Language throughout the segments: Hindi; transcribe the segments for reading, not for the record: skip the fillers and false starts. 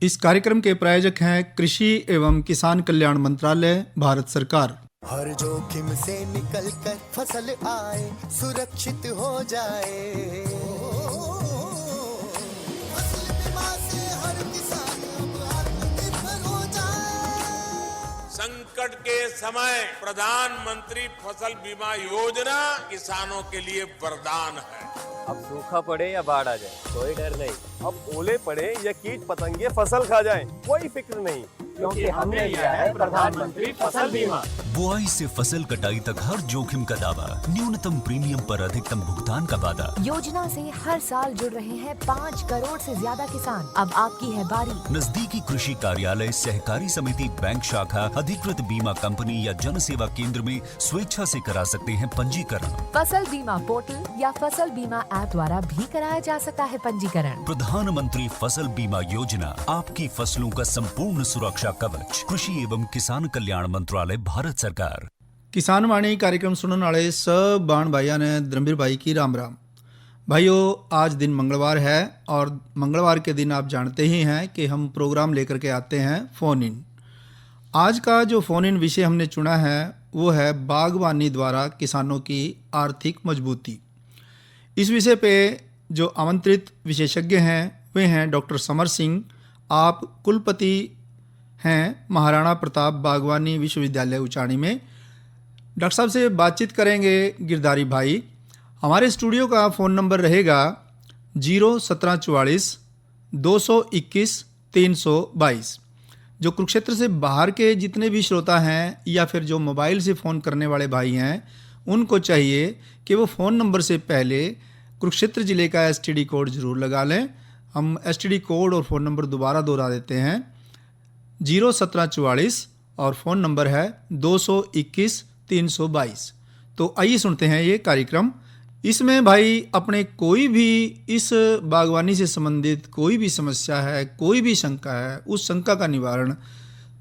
इस कार्यक्रम के प्रायोजक हैं कृषि एवं किसान कल्याण मंत्रालय, भारत सरकार। हर जोखिम से निकल कर फसल आए, सुरक्षित हो जाए। फसल बीमा से हर किसान अब आत्मनिर्भर हो जाए। संकट के समय प्रधानमंत्री फसल बीमा योजना किसानों के लिए वरदान है। अब सूखा पड़े या बाढ़ आ जाए, कोई डर नहीं। अब ओले पड़े या कीट पतंगे फसल खा जाए, कोई फिक्र नहीं, क्योंकि हमने लिया है प्रधानमंत्री फसल बीमा। बुआई से फसल कटाई तक हर जोखिम का दावा, न्यूनतम प्रीमियम पर अधिकतम भुगतान का वादा। योजना से हर साल जुड़ रहे हैं 5 करोड़ से ज्यादा किसान। अब आपकी है बारी। नजदीकी कृषि कार्यालय, सहकारी समिति, बैंक शाखा, अधिकृत बीमा कंपनी या जन सेवा केंद्र में स्वेच्छा से करा सकते हैं पंजीकरण। फसल बीमा पोर्टल या फसल बीमा ऐप द्वारा भी कराया जा सकता है पंजीकरण। प्रधानमंत्री फसल बीमा योजना, आपकी फसलों का संपूर्ण सुरक्षा कवच। कृषि एवं किसान कल्याण मंत्रालय, भारत सरकार। किसान वाणी कार्यक्रम सुनने वाले सब बाण भाइयों ने धर्मवीर भाई की राम राम। भाइयों, आज दिन मंगलवार है और मंगलवार के दिन आप जानते ही हैं कि हम प्रोग्राम लेकर के आते हैं फ़ोन इन। आज का जो फ़ोन इन विषय हमने चुना है वो है बागवानी द्वारा किसानों की आर्थिक मजबूती। इस विषय पे जो आमंत्रित विशेषज्ञ हैं वे हैं डॉक्टर समर सिंह। आप कुलपति हैं महाराणा प्रताप बागवानी विश्वविद्यालय उचानी में। डॉक्टर साहब से बातचीत करेंगे गिरधारी भाई। हमारे स्टूडियो का फ़ोन नंबर रहेगा 01744 221 322। जो कुरुक्षेत्र से बाहर के जितने भी श्रोता हैं या फिर जो मोबाइल से फ़ोन करने वाले भाई हैं, उनको चाहिए कि वो फ़ोन नंबर से पहले कुरुक्षेत्र ज़िले का STD कोड ज़रूर लगा लें। हम STD कोड और फ़ोन नंबर दोबारा दोहरा देते हैं, 01744 और फ़ोन नंबर है 221 322। तो आइए सुनते हैं ये कार्यक्रम। इसमें भाई अपने कोई भी इस बागवानी से संबंधित कोई भी समस्या है, कोई भी शंका है, उस शंका का निवारण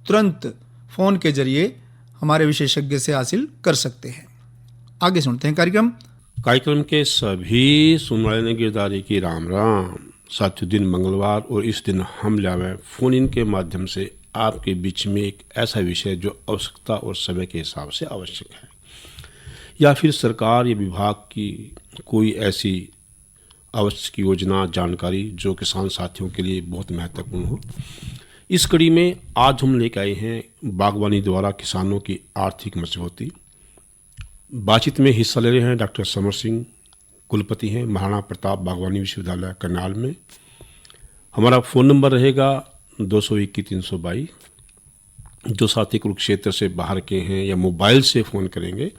तुरंत फ़ोन के जरिए हमारे विशेषज्ञ से हासिल कर सकते हैं। आगे सुनते हैं कार्यक्रम के सभी सुनने वाले गिरधारी की राम राम। साथियों, दिन मंगलवार और इस दिन हम लाए फ़ोन इन के माध्यम से आपके बीच में एक ऐसा विषय जो आवश्यकता और समय के हिसाब से आवश्यक है, या फिर सरकार या विभाग की कोई ऐसी आवश्यक योजना, जानकारी जो किसान साथियों के लिए बहुत महत्वपूर्ण हो। इस कड़ी में आज हम लेकर आए हैं बागवानी द्वारा किसानों की आर्थिक मजबूती। बातचीत में हिस्सा ले रहे हैं डॉक्टर समर सिंह, कुलपति हैं महाराणा प्रताप बागवानी विश्वविद्यालय करनाल में। हमारा फ़ोन नंबर रहेगा 221 322। जो साथी कुरुक्षेत्र से बाहर के हैं या मोबाइल से फ़ोन करेंगे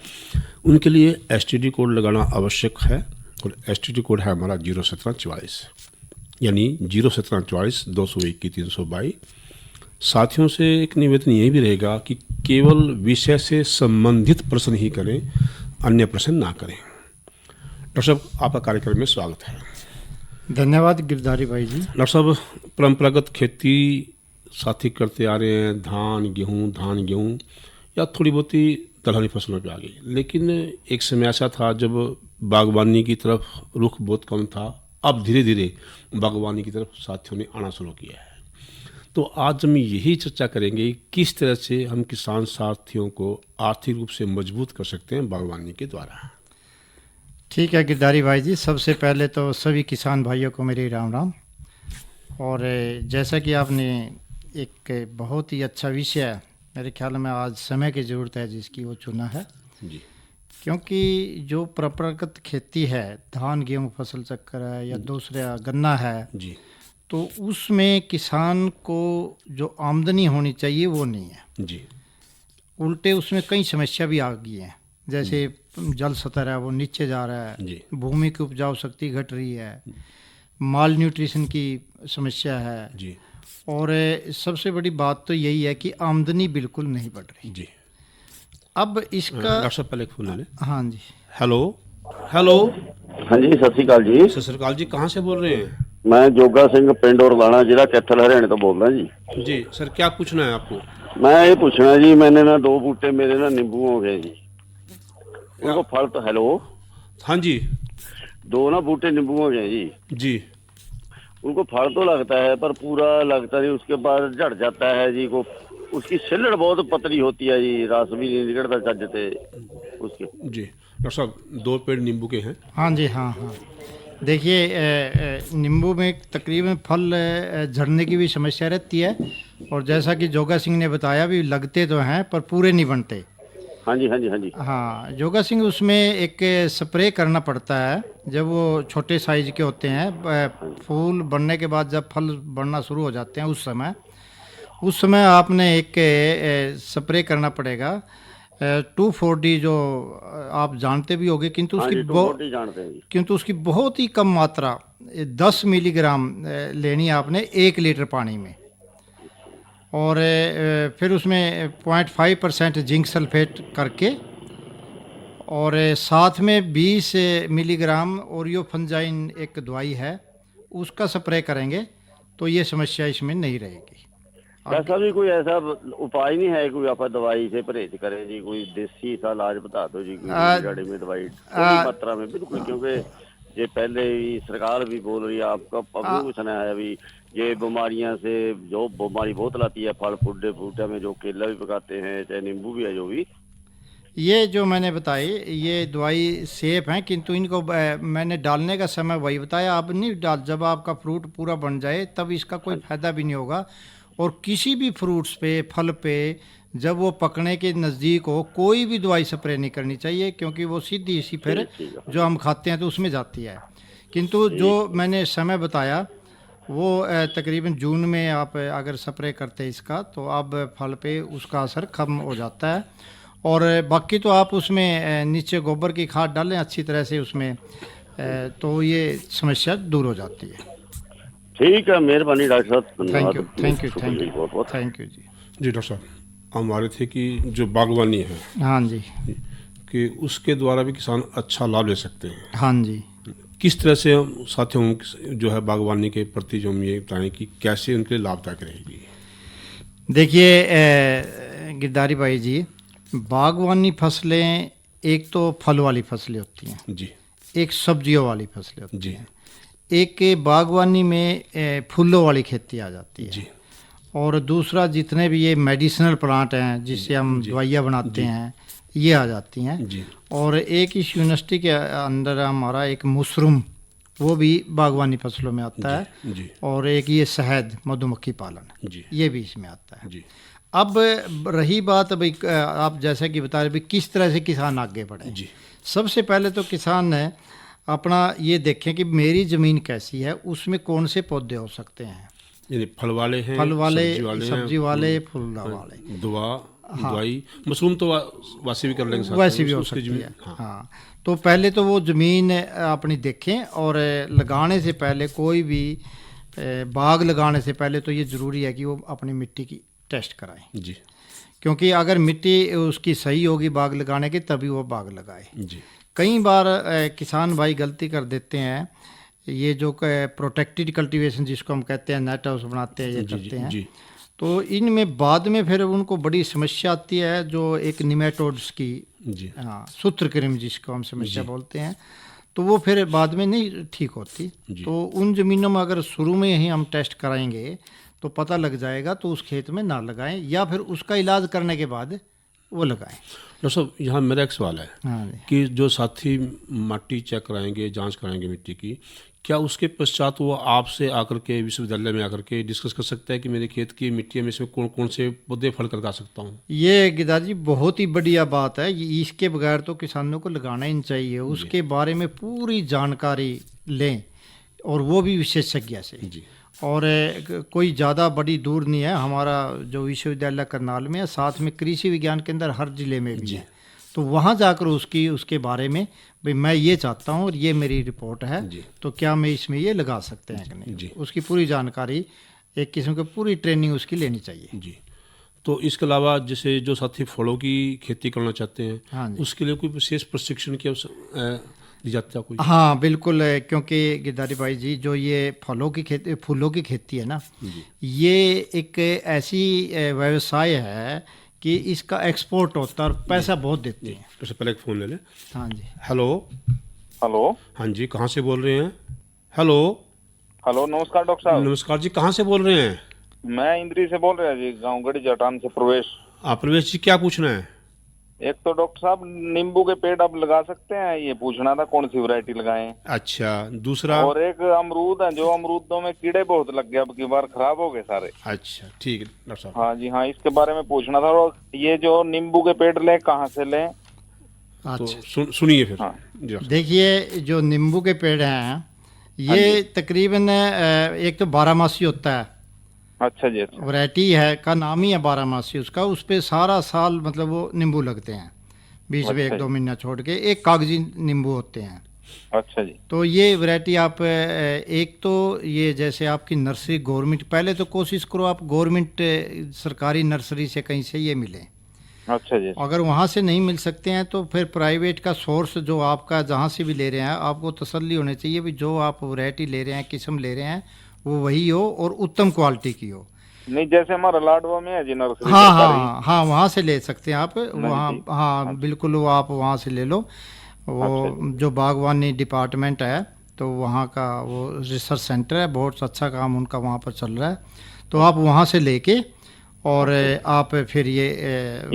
उनके लिए STD कोड लगाना आवश्यक है, और STD कोड है हमारा 01744, यानी 01744 221 322। साथियों से एक निवेदन ये भी रहेगा कि केवल विषय से संबंधित प्रश्न ही करें, अन्य प्रश्न ना करें। डॉक्टर साहब, आपका कार्यक्रम में स्वागत है। धन्यवाद गिरधारी भाई जी। डॉक्टर साहब, परंपरागत खेती साथी करते आ रहे हैं, धान गेहूँ या थोड़ी बहुत ही दलहनी फसलों पे आ गई, लेकिन एक समय ऐसा था जब बागवानी की तरफ रुख बहुत कम था। अब धीरे धीरे बागवानी की तरफ साथियों ने आना शुरू किया है। तो आज हम यही चर्चा करेंगे किस तरह से हम किसान साथियों को आर्थिक रूप से मजबूत कर सकते हैं बागवानी के द्वारा। ठीक है गिरधारी भाई जी, सबसे पहले तो सभी किसान भाइयों को मेरी राम राम। और जैसा कि आपने एक बहुत ही अच्छा विषय मेरे ख्याल में आज समय की ज़रूरत है जिसकी वो चुना है जी, क्योंकि जो परंपरागत खेती है, धान गेहूँ फसल चक्कर है या दूसरा गन्ना है जी, तो उसमें किसान को जो आमदनी होनी चाहिए वो नहीं है जी। उल्टे उसमें कई समस्या भी आ गई हैं, जैसे जल स्तर है वो नीचे जा रहा है जी, भूमि की उपजाऊ शक्ति घट रही है, माल न्यूट्रिशन की समस्या है जी, और सबसे बड़ी बात तो यही है कि आमदनी बिल्कुल नहीं बढ़ रही जी। अब इसका डॉक्टर साहब पहले एक फोन ले लें। हाँ जी, हेलो हेलो। हाँ जी, सत श्री अकाल जी। सत श्री अकाल जी, कहाँ से बोल रहे हैं? मैं जोगा सिंह पिंड औरलाना जिला कैथल हरियाणा तो बोल रहा जी। जी सर, क्या पूछना है आपको? मैं ये पूछना जी, मैंने ना 2 बूटे मेरे ना नींबू हो गए जी, उनको फल तो हेलो हाँ जी, 2 ना बूटे नींबू हो गए जी। जी। उनको फल तो लगता है पर पूरा लगता नहीं, उसके बाद झड़ जाता है जी। को उसकी छिल्लड़ बहुत पतली होती है जी, रस भी नहीं निकलता चज से उसके। जी डॉक्टर साहब, 2 पेड़ नींबू के हैं। हाँ जी, हाँ हाँ। देखिए नींबू में तकरीबन फल झड़ने की भी समस्या रहती है, और जैसा कि जोगा सिंह ने बताया भी लगते तो हैं पर पूरे नहीं बनते। हाँ जी, हाँ जी, हाँ जी। हाँ, जोगा सिंह उसमें एक स्प्रे करना पड़ता है जब वो छोटे साइज के होते हैं। फूल बनने के बाद जब फल बनना शुरू हो जाते हैं उस समय आपने एक स्प्रे करना पड़ेगा 2,4-D, जो आप जानते भी होंगे, किंतु हाँ उसकी जी, 2,4-D जानते हैं जी। किंतु उसकी बहुत ही कम मात्रा 10 मिलीग्राम लेनी है आपने 1 लीटर पानी में, और फिर उसमें 0.5% जिंक सल्फेट करके, और साथ में 20 मिलीग्राम ओरियोफंजाइन एक दवाई है उसका स्प्रे करेंगे तो ये समस्या इसमें नहीं रहेगी। ऐसा भी कोई ऐसा उपाय नहीं है कोई आप दवाई से परहेज करें जी? कोई देसी सा इलाज बता दो जी, कोई जड़ी में दवाई थोड़ी मात्रा में बिल्कुल, क्योंकि ये पहले ही सरकार भी बोल रही है, आपका पब्लिक भी सुना है अभी, ये बीमारियां से जो बीमारी बहुत लाती है, फल फूटे में जो केला भी पकाते हैं, चाहे नींबू भी है, जो भी ये जो मैंने बताई ये दवाई सेफ है, किंतु इनको मैंने डालने का समय वही बताया, अब नहीं डाल, जब आपका फ्रूट पूरा बन जाए तब इसका कोई फायदा भी नहीं होगा। और किसी भी फ्रूट्स पे, फल पे जब वो पकने के नज़दीक हो कोई भी दवाई स्प्रे नहीं करनी चाहिए, क्योंकि वो सीधी इसी फिर जो हम खाते हैं तो उसमें जाती है। किंतु जो मैंने समय बताया वो तकरीबन जून में आप अगर स्प्रे करते हैं इसका तो अब फल पे उसका असर कम हो जाता है। और बाकी तो आप उसमें नीचे गोबर की खाद डालें अच्छी तरह से उसमें, तो ये समस्या दूर हो जाती है। ठीक है, मेहरबानी डॉक्टर साहब, थैंक यू बहुत बहुत थैंक यू जी। जी डॉक्टर साहब, हमारे थे कि जो बागवानी है, हाँ जी, कि उसके द्वारा भी किसान अच्छा लाभ ले सकते हैं। हाँ जी। किस तरह से साथियों जो है बागवानी के प्रति जो हम ये बताएं कि कैसे उनके लिए लाभदायक रहेगी? देखिए गिरधारी भाई जी, बागवानी फसलें एक तो फल वाली फसलें होती हैं जी, एक सब्जियों वाली फसलें होती जी हैं, एक बागवानी में फूलों वाली खेती आ जाती है जी, और दूसरा जितने भी ये मेडिसिनल प्लांट हैं जिससे हम दवाइयाँ बनाते हैं ये आ जाती हैं जी, और एक इस यूनिवर्सिटी के अंदर हमारा एक मशरूम वो भी बागवानी फसलों में आता है जी, और एक ये शहद मधुमक्खी पालन जी, ये भी इसमें आता है। जी, अब रही बात भाई आप जैसा कि बता रहे भाई किस तरह से किसान आगे बढ़े, जी, सबसे पहले तो किसान ने अपना ये देखें कि मेरी ज़मीन कैसी है, उसमें कौन से पौधे हो सकते हैं, यानी फल वाले हैं, फल वाले, सब्जी वाले, फूल वाले, दवाई मशरूम तो वैसे भी कर लेंगे, वैसे भी हो सकती है। हाँ, तो पहले तो वो ज़मीन अपनी देखें और लगाने से पहले कोई भी बाग लगाने से पहले तो ये ज़रूरी है कि वो अपनी मिट्टी की टेस्ट कराएं जी, क्योंकि अगर मिट्टी उसकी सही होगी बाग लगाने की तभी वो बाग लगाए। जी, कई बार किसान भाई गलती कर देते हैं, ये जो प्रोटेक्टेड कल्टीवेशन जिसको हम कहते हैं, नेट हाउस बनाते हैं, ये करते हैं जी, तो इनमें बाद में फिर उनको बड़ी समस्या आती है जो एक निमेटोड्स की, जी, हाँ सूत्रकृमि जिसको हम समस्या बोलते हैं, तो वो फिर बाद में नहीं ठीक होती। तो उन ज़मीनों में अगर शुरू में ही हम टेस्ट कराएंगे तो पता लग जाएगा, तो उस खेत में ना लगाएं या फिर उसका इलाज करने के बाद वो लगाएं। डॉक्टर साहब, यहाँ मेरा एक सवाल है हाँ जी। कि जो साथी मिट्टी चेक कराएंगे, जांच कराएंगे मिट्टी की, क्या उसके पश्चात वो आपसे आकर के विश्वविद्यालय में आकर के डिस्कस कर सकता है कि मेरे खेत की मिट्टी में इसमें कौन कौन से पौधे फल कर लगा सकता हूँ? ये गिरधारी जी बहुत ही बढ़िया बात है, इसके बगैर तो किसानों को लगाना ही नहीं चाहिए। उसके बारे में पूरी जानकारी लें और वो भी विशेषज्ञ से जी, और कोई ज़्यादा बड़ी दूर नहीं है, हमारा जो विश्वविद्यालय करनाल में है, साथ में कृषि विज्ञान केंद्र हर जिले में भी है, तो वहाँ जाकर उसके बारे में भाई मैं ये चाहता हूँ और ये मेरी रिपोर्ट है, तो क्या मैं इसमें ये लगा सकते हैं कि नहीं, उसकी पूरी जानकारी, एक किस्म की पूरी ट्रेनिंग उसकी लेनी चाहिए। जी। तो इसके अलावा जैसे जो साथी फलों की खेती करना चाहते हैं, हाँ जी, उसके लिए कोई विशेष प्रशिक्षण की दी जाती है कोई? हाँ बिल्कुल, क्योंकि गिरधारी भाई जी जो ये फूलों की खेती है ना, ये एक ऐसी व्यवसाय है कि इसका एक्सपोर्ट होता है और पैसा बहुत देते हैं। तो पहले एक फ़ोन ले लें। हाँ जी। हेलो, हेलो, हाँ जी, कहाँ से बोल रहे हैं? हेलो, हेलो, नमस्कार डॉक्टर साहब। नमस्कार जी, कहाँ से बोल रहे हैं? मैं इंद्री से बोल रहा जी, गांव गढ़ी जटान से प्रवेश। प्रवेश जी, क्या पूछना है? एक तो डॉक्टर साहब नींबू के पेड़ आप लगा सकते हैं, ये पूछना था कौन सी वैरायटी लगाएं। अच्छा, दूसरा? और एक अमरूद है, जो अमरूदों में कीड़े बहुत लग गए, अब की बार खराब हो गए सारे। अच्छा, ठीक है डॉक्टर साहब। हाँ जी, हाँ, इसके बारे में पूछना था। और ये जो नींबू के पेड़ लें, कहाँ से लें? तो अच्छा, सुनिए फिर। हाँ। जी डॉक्टर साहब। देखिए जो नींबू के पेड़ हैं ये तकरीबन एक तो बारहमासी होता है, अच्छा जी, अच्छा। वैरायटी है का नाम ही है बारहमासी उसका, उस पे सारा साल मतलब वो नींबू लगते हैं, बीच में अच्छा 1-2 जी। महीना छोड़ के। एक कागजी नींबू होते हैं। अच्छा जी। तो ये वैरायटी आप एक तो ये जैसे आपकी नर्सरी गवर्नमेंट, पहले तो कोशिश करो आप गवर्नमेंट सरकारी नर्सरी से कहीं से ये मिले। अच्छा जी। अगर वहाँ से नहीं मिल सकते हैं तो फिर प्राइवेट का सोर्स जो आपका जहाँ से भी ले रहे हैं, आपको तसल्ली होनी चाहिए भी जो आप वैरायटी ले रहे हैं, किस्म ले रहे हैं, वो वही हो और उत्तम क्वालिटी की हो। नहीं, जैसे हमारा लाडवा में है जी नर्सरी। हाँ हाँ हाँ, वहाँ से ले सकते हैं आप वहाँ। जी। हाँ बिल्कुल, वो आप वहाँ से ले लो। वो जो बागवानी डिपार्टमेंट है तो वहाँ का वो रिसर्च सेंटर है, बहुत अच्छा काम उनका वहाँ पर चल रहा है। तो आप वहाँ से लेके और आप फिर ये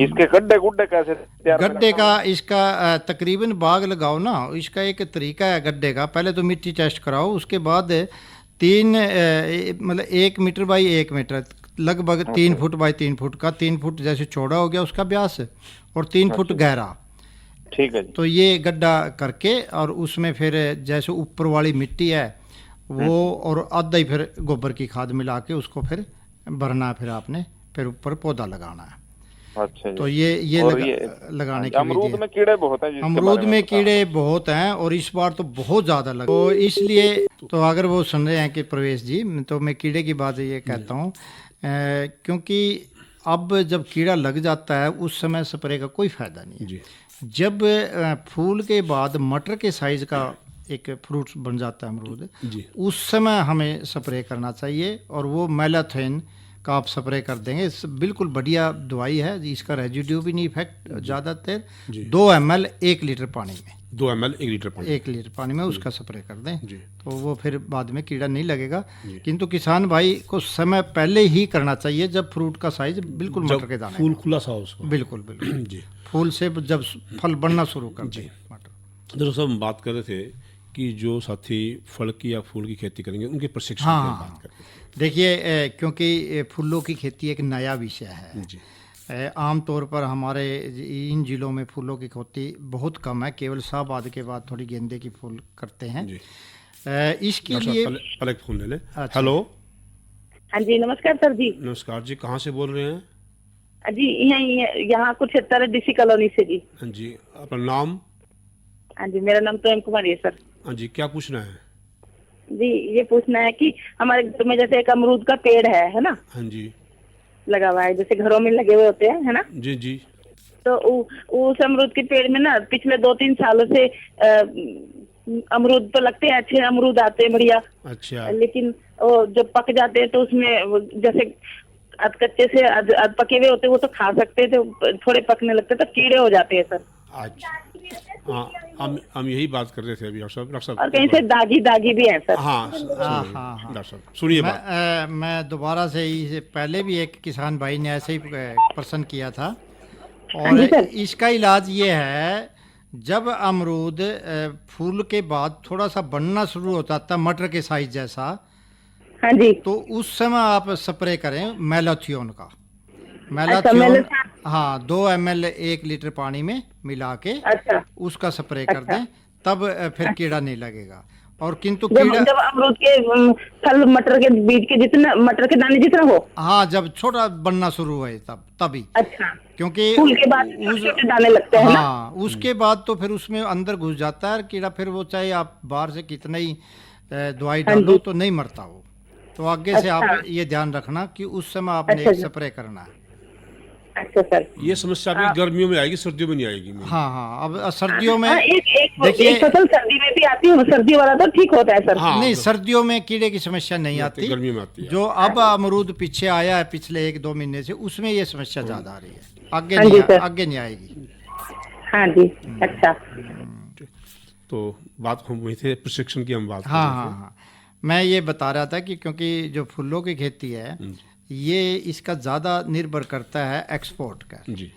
इसके गड्ढे गुड्ढे कैसे तैयार करें? गड्ढे का इसका तकरीबन बाग लगाओ ना, इसका एक तरीका है गड्ढे का। पहले तो मिट्टी टेस्ट कराओ, उसके बाद 3 मतलब 1 मीटर बाई 1 मीटर, लगभग 3 फुट बाई 3 फुट का, 3 फुट जैसे चौड़ा हो गया उसका व्यास और 3 फुट गहरा। ठीक है जी। तो ये गड्ढा करके और उसमें फिर जैसे ऊपर वाली मिट्टी है वो और आधा ही फिर गोबर की खाद मिला के उसको फिर भरना है, फिर आपने फिर ऊपर पौधा लगाना है। अच्छा जी। तो ये और लगाने की अमरूद विधि है। में कीड़े बहुत हैं जिसके अमरूद बारे में बता। कीड़े बहुत हैं और इस बार तो बहुत ज़्यादा लगे, तो इसलिए तो अगर वो सुन रहे हैं कि प्रवेश जी, तो मैं कीड़े की बात ये कहता हूँ क्योंकि अब जब कीड़ा लग जाता है उस समय स्प्रे का कोई फ़ायदा नहीं है। जी। जब फूल के बाद मटर के साइज़ का एक फ्रूट बन जाता है अमरूद, जी। उस समय हमें स्प्रे करना चाहिए और वो मेलाथोइन का आप स्प्रे कर देंगे। बिल्कुल बढ़िया दवाई है, इसका रेजिड्यू भी नहीं इफेक्ट ज़्यादातर। 2 ml 1 लीटर पानी में, 2 ml 1 लीटर पानी। 1 लीटर पानी में उसका स्प्रे कर दें जी। तो वो फिर बाद में कीड़ा नहीं लगेगा। किंतु किसान भाई को समय पहले ही करना चाहिए जब फ्रूट का साइज बिल्कुल मटर के दाने फूल खुला सा हो उसको। बिल्कुल बिल्कुल जी। फूल से जब फल बनना शुरू कर दे मटर। दोस्तों हम बात कर रहे थे कि जो साथी फल की या फूल की खेती करेंगे उनके प्रशिक्षण हाँ, की हाँ, बात कर रहे थे। देखिए क्योंकि फूलों की खेती एक नया विषय है। जी। आम तौर पर हमारे इन जिलों में फूलों की खेती बहुत कम है, केवल शाहबाद के बाद थोड़ी गेंदे की फूल करते हैं। जी। इसके लिए पहले एक फोन ले ले। अच्छा। हेलो। हाँ जी, नमस्कार सर जी। नमस्कार जी, कहाँ से बोल रहे हैं? जी यहाँ कुरुक्षेत्र डीसी कॉलोनी से जी। हाँ जी, अपना नाम? हाँ जी, मेरा नाम प्रेम कुमार है सर। हाँ जी, क्या पूछना है? जी, ये पूछना है कि हमारे घर में जैसे एक अमरूद का पेड़ है ना, हाँ जी। लगा हुआ है, जैसे घरों में लगे हुए होते हैं, है ना। जी जी। तो उस अमरूद के पेड़ में ना पिछले 2-3 सालों से अमरूद तो लगते हैं, अच्छे अमरूद आते हैं बढ़िया। अच्छा। लेकिन वो जब पक जाते हैं तो उसमें जैसे अध कच्चे से अध पके हुए होते हैं वो तो खा सकते थे, थोड़े पकने लगते तो कीड़े हो जाते हैं सर। अच्छा। हाँ, हम यही बात कर रहे थे अभी डॉक्टर साहब। और कहीं से दागी दागी भी है सर। हाँ डॉक्टर साहब सुनिए बात। मैं दोबारा से ही पहले भी एक किसान भाई ने ऐसे ही प्रश्न किया था और इसका इलाज ये है, जब अमरूद फूल के बाद थोड़ा सा बनना शुरू होता था मटर के साइज जैसा, हाँ जी, तो उस समय आप स्प्रे करें मेलाथियोन का। मेलाथियोन हाँ 2 ml 1 लीटर पानी में मिला के उसका स्प्रे कर दें, तब फिर कीड़ा नहीं लगेगा। और किंतु कीड़ा जब अमरूद के फल मटर के बीज के जितना, मटर के दाने जितना हो, हाँ जब छोटा बनना शुरू हुए तभी। अच्छा, क्योंकि फूल के बाद छोटे दाने लगते हैं हाँ ना? उसके बाद तो फिर उसमें अंदर घुस जाता है कीड़ा, फिर वो चाहे आप बाहर से कितना ही दवाई डालो तो नहीं मरता वो। तो आगे से आप ये ध्यान रखना कि उस समय आपने स्प्रे करना है। अच्छा सर, ये समस्या अभी गर्मियों में आएगी, सर्दियों में नहीं आएगी। हाँ हाँ, अब सर्दियों में देखिए फसल सर्दी में भी आती है, सर्दी वाला तो ठीक होता है सर। हाँ, नहीं, सर्दियों में कीड़े की समस्या नहीं आती, गर्मियों में आती है। जो अब अमरूद पीछे आया है पिछले 1-2 महीने से, उसमें ये समस्या ज्यादा आ रही है, आगे नहीं आएगी। हाँ जी, अच्छा। तो बात हम वही थे, प्रशिक्षण की हम बात हाँ हाँ हाँ, मैं ये बता रहा था कि क्योंकि जो फूलों की खेती है ये इसका ज़्यादा निर्भर करता है एक्सपोर्ट का जी।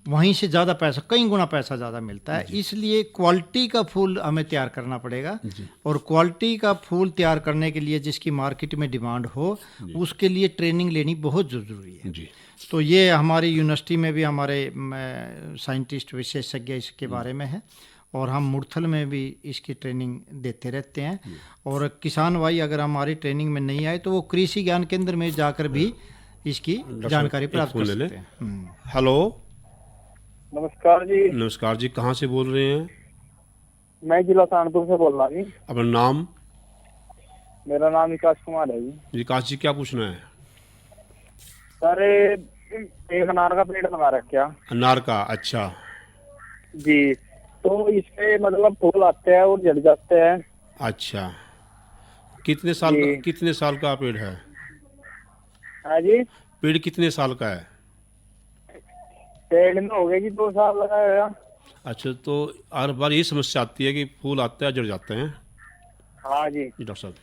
वहीं से ज़्यादा पैसा, कई गुना पैसा ज़्यादा मिलता है, इसलिए क्वालिटी का फूल हमें तैयार करना पड़ेगा। और क्वालिटी का फूल तैयार करने के लिए जिसकी मार्केट में डिमांड हो उसके लिए ट्रेनिंग लेनी बहुत ज़रूरी है जी। तो ये हमारी यूनिवर्सिटी में भी हमारे साइंटिस्ट विशेषज्ञ इसके बारे में है और हम मुरथल में भी इसकी ट्रेनिंग देते रहते हैं। और किसान भाई अगर हमारी ट्रेनिंग में नहीं आए तो वो कृषि ज्ञान केंद्र में जाकर भी इसकी जानकारी प्राप्त कर सकते हैं। हेलो, नमस्कार जी। नमस्कार जी, कहाँ से बोल रहे हैं? मैं जिला सहारनपुर से बोल रहा हूँ जी। अपना नाम? मेरा नाम विकास कुमार है जी। विकास जी, क्या पूछना है? सर एक अनार का पेड़ लगा रखा। अनार का? अच्छा जी। तो इसपे मतलब फूल आते हैं और झड़ जाते हैं। अच्छा, कितने साल का पेड़ है? हाँ जी। पेड़ कितने साल का है? पेड़ में हो गया जी 2 साल लगाया। अच्छा, तो हर बार ये समस्या आती है कि फूल आते हैं, जड़ जाते हैं? हाँ जी। डॉक्टर साहब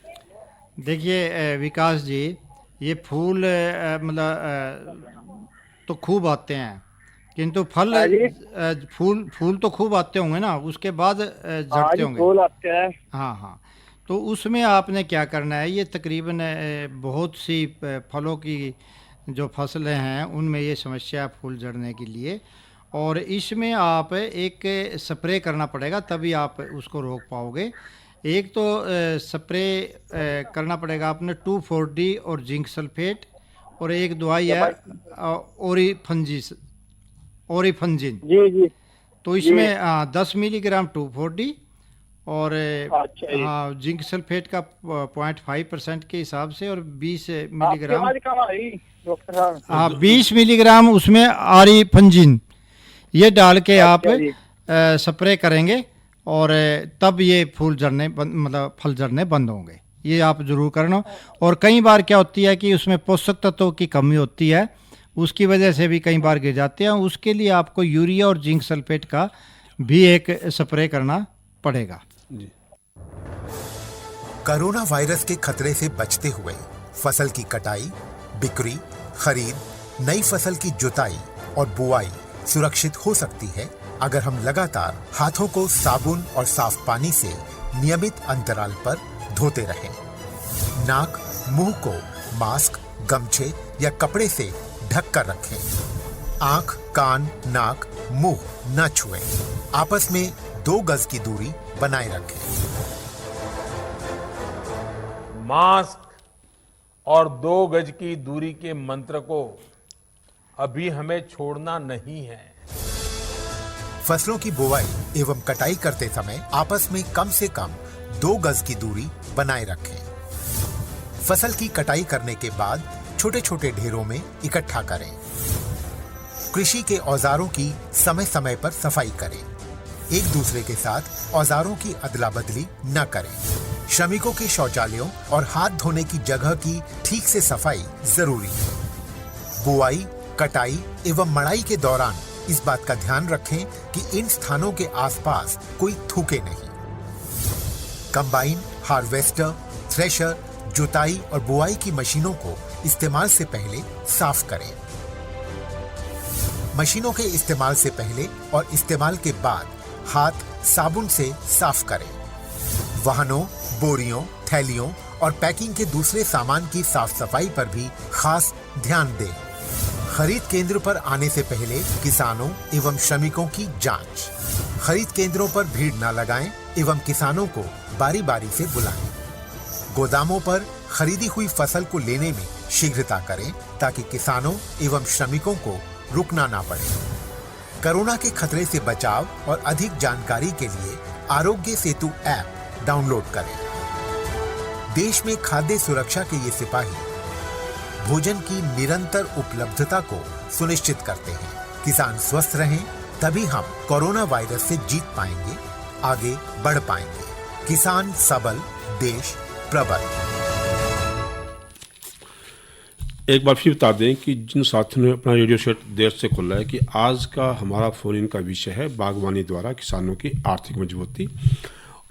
देखिए विकास जी, ये फूल मतलब तो खूब आते हैं किंतु फल फूल तो खूब आते होंगे ना, उसके बाद झड़ते होंगे। फूल आते हैं। हाँ हाँ, तो उसमें आपने क्या करना है, ये तकरीबन बहुत सी फलों की जो फसलें हैं उनमें ये समस्या है फूल झड़ने के लिए, और इसमें आप एक स्प्रे करना पड़ेगा तभी आप उसको रोक पाओगे। एक तो स्प्रे करना पड़ेगा आपने 2,4-D और जिंक सल्फेट, और एक दवाई है ओरिफंजिन। जी जी। तो इसमें 10 मिलीग्राम 2,4-D और हाँ जिंक सल्फेट का 0.5% के हिसाब से, और 20 मिलीग्राम हाँ 20 मिलीग्राम उसमें ओरिफंजिन ये डाल के आप स्प्रे करेंगे और तब ये फूल झड़ने मतलब फल झड़ने बंद होंगे। ये आप ज़रूर करना। और कई बार क्या होती है कि उसमें पोषक तत्वों की कमी होती है, उसकी वजह से भी कई बार गिर जाते हैं, उसके लिए आपको यूरिया और जिंक सल्फेट का भी एक स्प्रे करना पड़ेगा। कोरोना वायरस के खतरे से बचते हुए फसल की कटाई, बिक्री, खरीद, नई फसल की जुताई और बुआई सुरक्षित हो सकती है अगर हम लगातार हाथों को साबुन और साफ पानी से नियमित अंतराल पर धोते रहें। नाक, मुंह को मास्क, गमछे या कपड़े से ढक कर रखें। आंख, कान, नाक, मुंह न छुएं। आपस में 2 गज की दूरी बनाए रखें। मास्क और 2 गज की दूरी के मंत्र को अभी हमें छोड़ना नहीं है। फसलों की बुवाई एवं कटाई करते समय आपस में कम से कम 2 गज की दूरी बनाए रखें। फसल की कटाई करने के बाद छोटे छोटे ढेरों में इकट्ठा करें। कृषि के औजारों की समय समय पर सफाई करें। एक दूसरे के साथ औजारों की अदला बदली न करें। श्रमिकों के शौचालयों और हाथ धोने की जगह की ठीक से सफाई जरूरी है। बुआई, कटाई एवं मड़ाई के दौरान इस बात का ध्यान रखें कि इन स्थानों के आसपास कोई थूके नहीं। कंबाइन, हार्वेस्टर, थ्रेशर, जुताई और बुआई की मशीनों को इस्तेमाल से पहले साफ करें। मशीनों के इस्तेमाल से पहले और इस्तेमाल के बाद हाथ साबुन से साफ करें। वाहनों, बोरियों, थैलियों और पैकिंग के दूसरे सामान की साफ सफाई पर भी खास ध्यान दें। खरीद केंद्र पर आने से पहले किसानों एवं श्रमिकों की जांच। खरीद केंद्रों पर भीड़ न लगाएं एवं किसानों को बारी बारी से बुलाएं। गोदामों पर खरीदी हुई फसल को लेने में शीघ्रता करें ताकि किसानों एवं श्रमिकों को रुकना ना पड़े। कोरोना के खतरे से बचाव और अधिक जानकारी के लिए आरोग्य सेतु ऐप डाउनलोड करें। देश में खाद्य सुरक्षा के ये सिपाही भोजन की निरंतर उपलब्धता को सुनिश्चित करते हैं। किसान स्वस्थ रहें तभी हम कोरोना वायरस से जीत पाएंगे, आगे बढ़ पाएंगे। किसान सबल, देश प्रबल। एक बार फिर बता दें कि जिन साथियों ने अपना रेडियो सेट देर से खोला है कि आज का हमारा फोन इन का विषय है बागवानी द्वारा किसानों की आर्थिक मजबूती।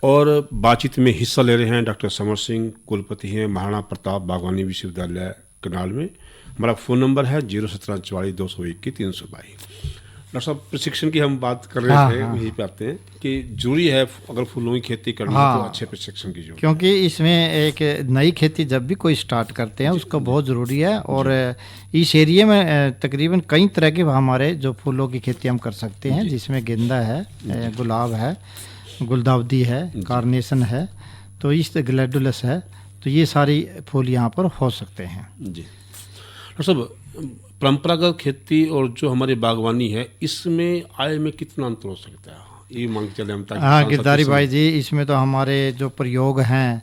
और बातचीत में हिस्सा ले रहे हैं डॉक्टर समर सिंह, कुलपति हैं महाराणा प्रताप बागवानी विश्वविद्यालय करनाल में। हमारा फ़ोन नंबर है 01744-221-322। डॉक्टर साहब, प्रशिक्षण की हम बात कर रहे थे, यहीं पे आते हैं कि जरूरी है अगर फूलों की खेती करनी है तो अच्छे प्रशिक्षण की जरूरत, क्योंकि इसमें एक नई खेती जब भी कोई स्टार्ट करते हैं उसको बहुत ज़रूरी है। और इस एरिया में तकरीबन कई तरह के हमारे जो फूलों की खेती हम कर सकते हैं, जिसमें गेंदा है, गुलाब है, गुलदाउदी है, कार्नेशन है, तो इस ग्लैडुलस है, तो ये सारी फूल यहाँ पर हो सकते हैं। जी डॉक्टर साहब, परंपरागत खेती और जो हमारी बागवानी है, इसमें आय में कितना अंतर हो सकता है, ये मांग चले हम? हाँ गिरधारी भाई जी, इसमें तो हमारे जो प्रयोग हैं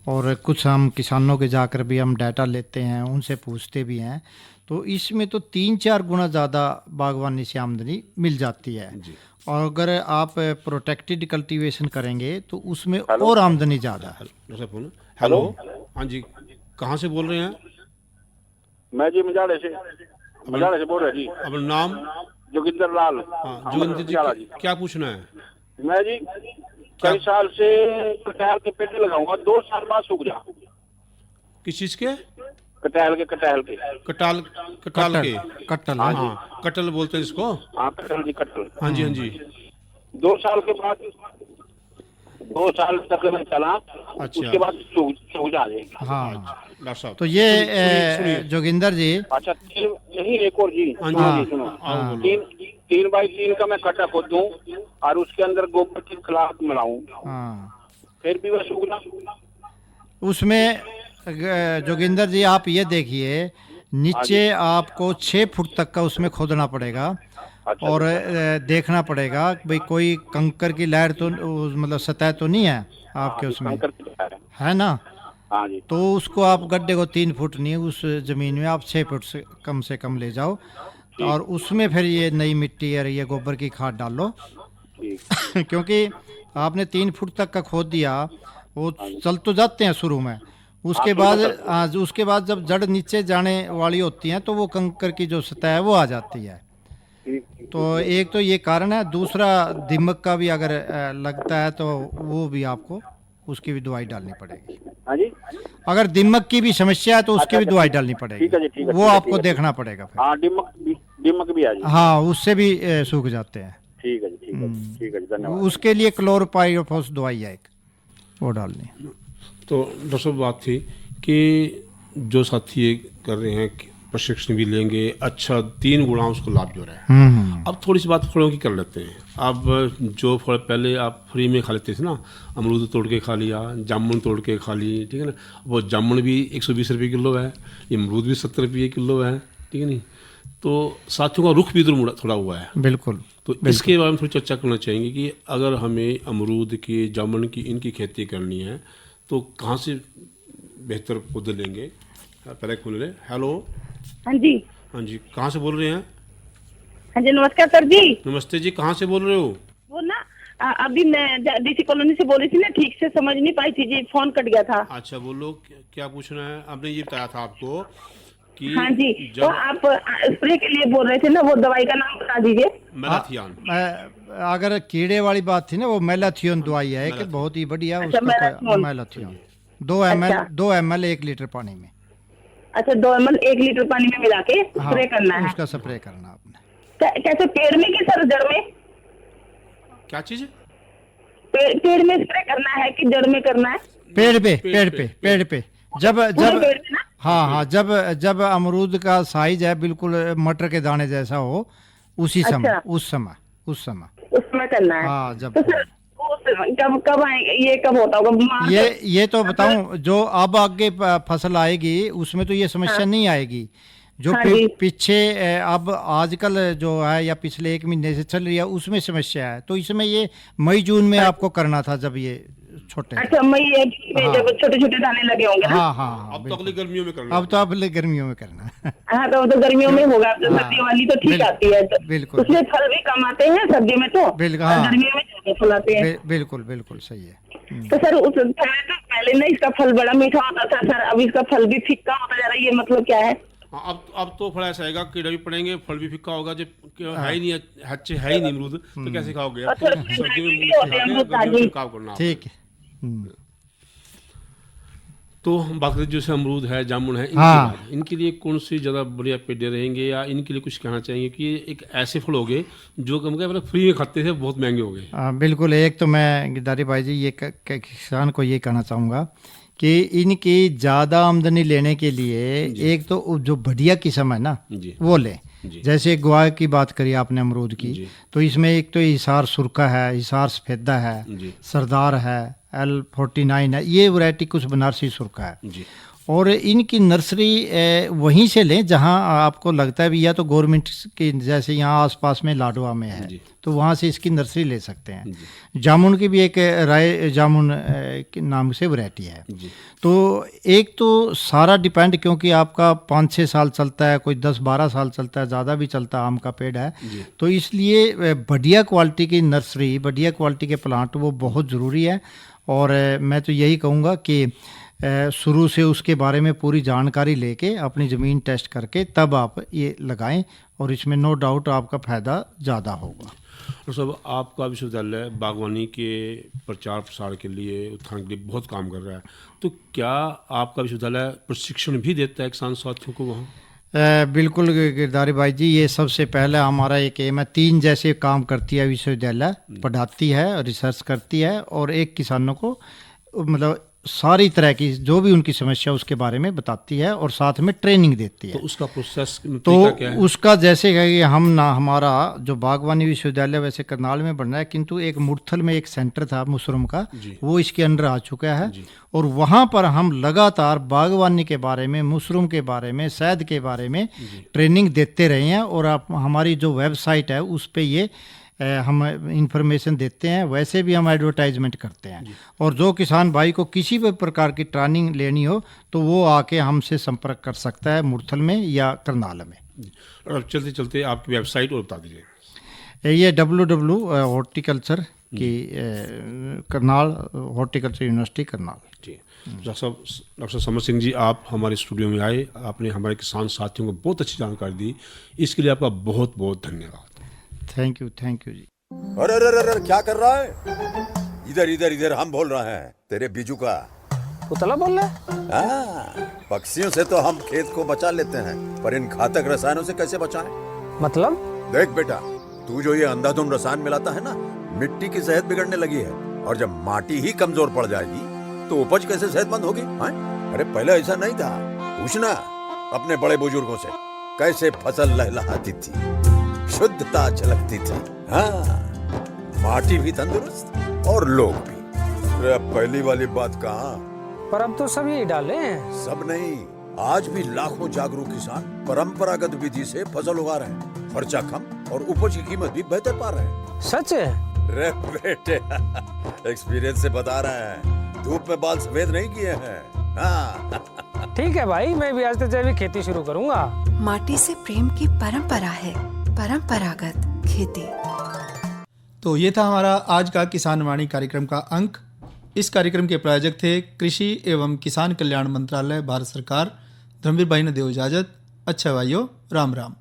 और कुछ हम किसानों के जाकर भी हम डाटा लेते हैं, उनसे पूछते भी हैं, तो इसमें तो 3-4 गुना ज़्यादा बागवानी से आमदनी मिल जाती है। और अगर आप प्रोटेक्टेड कल्टीवेशन करेंगे तो उसमें और आमदनी ज़्यादा है। हेलो, हाँ जी, कहाँ से बोल रहे हैं? मैं जी मजाड़े से बोल रहा जी। अब नाम? जोगिंदर लाल। हाँ, जोगिंदर जी, क्या पूछना है? मैं जी कई साल से कटहल के पेड़ लगाऊंगा, 2 साल बाद सूख जा। किस चीज के? कटहल के कटहल। हाँ, कटहल बोलते हैं इसको। हाँ कटहल जी, कटहल। हाँ जी, हाँ जी। 2 साल के बाद, 2 साल तक मैं चला, उसके बाद सूख जाएगा। हाँ डॉक्टर साहब, तो ये जोगिंदर जी, अच्छा यही एक और जी, सुनो, 3 बाई 3 का मैं कट्टा खोद दूं और उसके अंदर गोबर की खलाक मिलाऊं, फिर भी वह सूखना। उसमें जोगिंदर जी आप ये देखिए, नीचे आपको 6 फुट तक का उसमें खोदना पड़ेगा। और देखना पड़ेगा भाई कोई कंकर की लहर तो मतलब सतह तो नहीं है आपके उसमें, है ना? हाँ जी। तो उसको आप गड्ढे को 3 फुट नहीं, उस ज़मीन में आप 6 फुट से कम ले जाओ, और उसमें फिर ये नई मिट्टी और ये गोबर की खाद डालो। क्योंकि आपने 3 फुट तक का खोद दिया, वो चल तो जाते हैं शुरू में, उसके बाद जब जड़ नीचे जाने वाली होती हैं तो वो कंकर की जो सतह है वो आ जाती है। तो एक तो ये कारण है, दूसरा दीमक का भी अगर लगता है तो वो भी आपको उसकी भी दवाई डालनी पड़ेगी। हाँ जी, अगर दीमक की भी समस्या है तो उसकी भी दवाई डालनी पड़ेगी। ठीक है जी, ठीक है, वो आपको देखना पड़ेगा फिर। हाँ, दीमक भी आ जाए। हाँ, उससे भी सूख जाते हैं। ठीक है जी, ठीक है जी, धन्यवाद। उसके लिए क्लोरोपाइरिफॉस दवाई है एक, वो डालनी। तो डॉक्टर साहब, बात थी कि जो साथी ये कर रहे हैं प्रशिक्षण भी लेंगे, अच्छा 3 गुणा उसको लाभ जो रहा है। अब थोड़ी सी बात फलों की कर लेते हैं। अब जो फल पहले आप फ्री में खा लेते थे ना, अमरूद तोड़ के खा लिया, जामुन तोड़ के खा ली, ठीक है ना, वो जामुन भी 120 रुपये किलो है, ये अमरूद भी 70 रुपये किलो है, ठीक है नहीं? तो साथियों का रुख भी थोड़ा हुआ है। बिल्कुल। तो इसके बारे में थोड़ी चर्चा करना चाहेंगे कि अगर हमें अमरूद की, जामुन की, इनकी खेती करनी है तो कहाँ से बेहतर पौधे लेंगे? पहले खोल रहे। हेलो, हाँ जी। हाँ जी, कहाँ से बोल रहे हैं? हाँ जी, नमस्कार सर जी। नमस्ते जी, कहाँ से बोल रहे हो? वो ना अभी मैं डीसी कॉलोनी से बोल रही थी ना, ठीक से समझ नहीं पाई थी जी, फोन कट गया था। अच्छा, बोलो क्या पूछना है? आपने ये बताया था आपको कि हाँ जी, तो आप स्प्रे के लिए बोल रहे थे ना, वो दवाई का नाम बता दीजिए। मेलाथियन। अगर कीड़े वाली बात थी ना, वो मेलाथियन दवाई है कि बहुत ही बढ़िया। मेलाथियन 2 ml 1 लीटर पानी में। अच्छा, 2 ml 1 लीटर पानी में मिला के स्प्रे करना है। उसका स्प्रे करना आपने। कैसे, पेड़ में कि सर जड़ में? क्या चीज? पेड़ में स्प्रे करना है कि जड़ में करना है? पेड़ पे जब हाँ, जब अमरूद का साइज है बिल्कुल मटर के दाने जैसा हो, उसी समय, उस समय करना है। हाँ, जब कब आएंगे, ये कब होता होगा? ये तो बताऊं, जो अब आगे फसल आएगी उसमें तो ये समस्या नहीं आएगी। जो पीछे अब आजकल जो है या पिछले 1 महीने से चल रही है उसमें समस्या है। तो इसमें ये मई जून में आपको करना था, जब ये छोटे। अच्छा, मई में जब छोटे दाने लगे होंगे ना? हाँ, अब तो अगली गर्मियों में करना। अब तो अगली गर्मियों में करना। हाँ, तो गर्मियों में होगा। सर्दी वाली तो ठीक आती है, बिल्कुल। उसमें फल भी कम आते हैं सर्दी में, तो गर्मियों में फल आते हैं। बिल्कुल सही है। तो सर उस पहले ना इसका फल बड़ा मीठा होता था सर, अब इसका फल भी फीका होता जा रहा है, ये मतलब क्या है? हाँ, अब तो फल ऐसा आएगा, कीड़े भी पड़ेंगे, फल भी फिक्का होगा। जब है ही नहीं, है ही नहीं अमरूद, तो कैसे खाओगे? सर्दी में काम करना। ठीक है, तो हम बात करें जैसे अमरूद है, जामुन है, इनके लिए कौन सी ज़्यादा बढ़िया पेड़ रहेंगे, या इनके लिए कुछ कहना चाहेंगे कि ये एक ऐसे फल हो गए जो कम मतलब फ्री में खाते थे, बहुत महंगे हो गए? बिल्कुल। एक तो मैं गिरधारी भाई जी ये किसान को ये कहना चाहूँगा कि इनकी ज़्यादा आमदनी लेने के लिए एक तो जो बढ़िया किस्म है ना वो लें। जैसे गुआ की बात करी आपने, अमरूद की, तो इसमें एक तो हिसार सुरखा है, हिसार सफेदा है, सरदार है, L49 है, ये वैरायटी कुछ बनारसी सुरखा है। और इनकी नर्सरी वहीं से लें जहां आपको लगता है भी या तो गवर्नमेंट की, जैसे यहाँ आसपास में लाडवा में है तो वहाँ से इसकी नर्सरी ले सकते हैं। जामुन की भी एक राय जामुन के नाम से वैरायटी है। तो एक तो सारा डिपेंड, क्योंकि आपका 5-6 साल चलता है, कोई 10-12 साल चलता है, ज़्यादा भी चलता है, आम का पेड़ है, तो इसलिए बढ़िया क्वालिटी की नर्सरी, बढ़िया क्वालिटी के प्लांट वो बहुत ज़रूरी है। और मैं तो यही कहूँगा कि शुरू से उसके बारे में पूरी जानकारी लेके अपनी ज़मीन टेस्ट करके तब आप ये लगाएं, और इसमें नो डाउट आपका फ़ायदा ज़्यादा होगा। और सब आपका विश्वविद्यालय बागवानी के प्रचार प्रसार के लिए, उत्थान के लिए बहुत काम कर रहा है, तो क्या आपका विश्वविद्यालय प्रशिक्षण भी देता है किसान साथियों को वहाँ? बिल्कुल गिरधारी भाई जी, ये सबसे पहले हमारा एक एम है। 3 जैसे काम करती है विश्वविद्यालय, पढ़ाती है, रिसर्च करती है, और एक किसानों को मतलब सारी तरह की जो भी उनकी समस्या उसके बारे में बताती है, और साथ में ट्रेनिंग देती है। तो उसका प्रोसेस तो क्या है? उसका जैसे कि हम ना, हमारा जो बागवानी विश्वविद्यालय वैसे करनाल में बन रहा है, किंतु एक मुरथल में एक सेंटर था मुसरुम का, वो इसके अंडर आ चुका है, और वहाँ पर हम लगातार बागवानी के बारे में, मुसरुम के बारे में, शहद के बारे में ट्रेनिंग देते रहे हैं। और आप हमारी जो वेबसाइट है उस पर ये हम इंफॉर्मेशन देते हैं, वैसे भी हम एडवर्टाइजमेंट करते हैं। और जो किसान भाई को किसी भी प्रकार की ट्रेनिंग लेनी हो तो वो आके हमसे संपर्क कर सकता है, मुरथल में या करनाल में। और अब चलते चलते आपकी वेबसाइट और बता दीजिए। ये www हॉर्टिकल्चर की करनाल, हॉर्टिकल्चर यूनिवर्सिटी करनाल। जी, डॉक्टर समर सिंह जी, आप हमारे स्टूडियो में आए, आपने हमारे किसान साथियों को बहुत अच्छी जानकारी दी, इसके लिए आपका बहुत बहुत धन्यवाद। थैंक यू जी। अरे अरे क्या कर रहा है? इधर इधर इधर हम बोल रहे हैं तेरे बीजू का। उतला बोल रहा है? पक्षियों से तो हम खेत को बचा लेते हैं, पर इन घातक रसायनों से कैसे बचाएं? मतलब? देख बेटा, तू जो ये अंधाधुंध रसायन मिलाता है ना, मिट्टी की सेहत बिगड़ने लगी है, और जब माटी ही कमजोर पड़ जाएगी तो उपज कैसे सेहतमंद होगी? अरे पहले ऐसा नहीं था, पूछना अपने बड़े बुजुर्गों से, कैसे फसल लहलहाती थी, शुद्धता झलकती थी। माटी भी तंदुरुस्त और लोग भी। अरे पहली वाली बात कहाँ? पर अब तो सब यही डाले हैं। सब नहीं, आज भी लाखों जागरूक किसान परंपरागत विधि से फसल उगा रहे हैं, खर्चा कम और उपज की कीमत भी बेहतर पा रहे हैं। सच है? रे बेटे, एक्सपीरियंस से बता रहे हैं, धूप में बाल सफेद नहीं किए हैं। ठीक है भाई, मैं भी आज से जैविक खेती शुरू करूंगा। माटी से प्रेम की परंपरा है, परंपरागत खेती। तो ये था हमारा आज का किसान वाणी कार्यक्रम का अंक। इस कार्यक्रम के प्रायोजक थे कृषि एवं किसान कल्याण मंत्रालय, भारत सरकार। धर्मवीर भाई ने दो इजाजत। अच्छा भाइयों, राम राम।